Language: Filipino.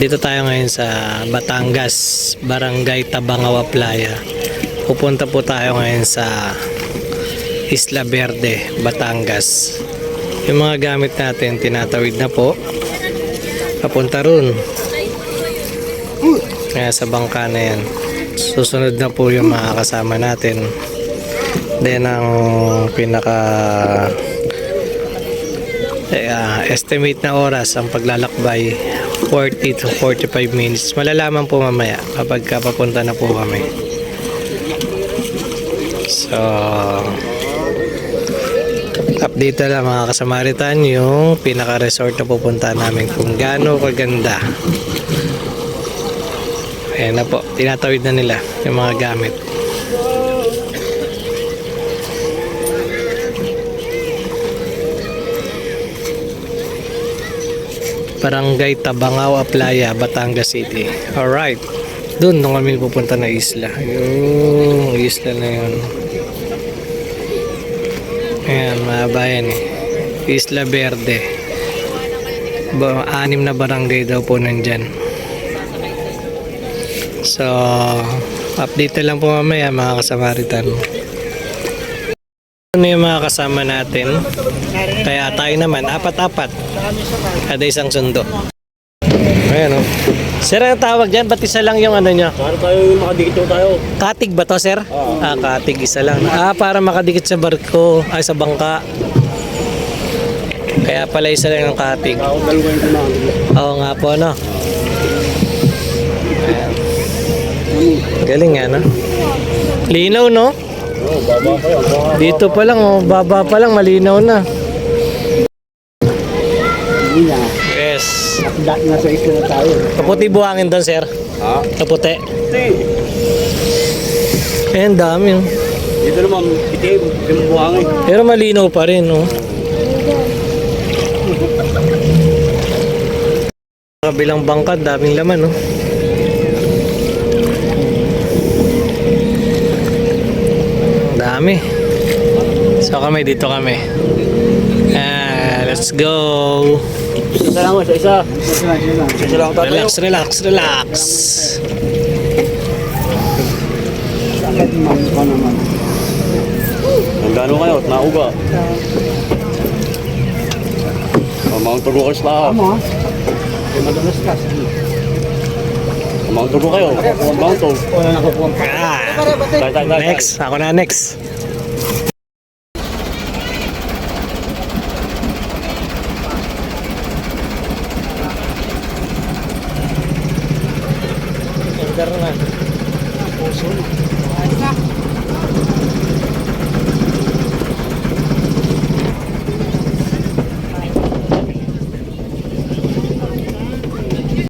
Dito tayo ngayon sa Batangas, Barangay Tabangaw Playa. Pupunta po tayo ngayon sa Isla Verde, Batangas. Yung mga gamit natin tinatawid na po papunta ron. Kaya sa bangka na yan. Susunod na po yung mga kasama natin. Then ang pinaka estimate na oras ang paglalakbay 40 to 45 minutes. Malalaman po mamaya kapag papunta na po kami. So update na lang mga kasamaritan yung pinaka resort na pupunta namin kung gaano kaganda. Ayan na po, tinatawid na nila yung mga gamit. Barangay Tabangaw Playa, Batangas City. Alright, doon kami pupunta na isla. Yung isla na yun. Ayan mga bayan, Isla Verde. 6 na barangay daw po nandyan. So update na lang po mamaya mga kasamaritan. Ano yung mga kasama natin? Kaya tayo naman, apat-apat. Kada isang sundo. Ayan o. Sir, ang tawag dyan? Ba't isa lang yung ano nyo? Para tayo makadikit tayo. Katig ba to, sir? Katig isa lang. Para makadikit sa barko, ay sa bangka. Kaya pala isa lang yung katig. Oo nga po, no? Ayan. Galing nga, no? Linaw, no? Baba pa yan. Dito pa lang, oh, baba pa lang, malinaw na. Yes. Nasa isla na tayo. Kaputi buhangin doon, sir. Ha? Kaputi. Eh, ang dami, oh. Dito naman, itim. Itim buhangin. Pero malinaw pa rin, oh. Kabilang bangka, daming laman, oh. Dami. So kami, dito kami. Let's go. Isa lang, isa. Isa lang tayo. Relax, relax, relax. Ang gano'n kayo, nauga. Mount Tugo kayo sa tao. Mount Tugo kayo. Mount Tugo. Next, ako na next. Order na.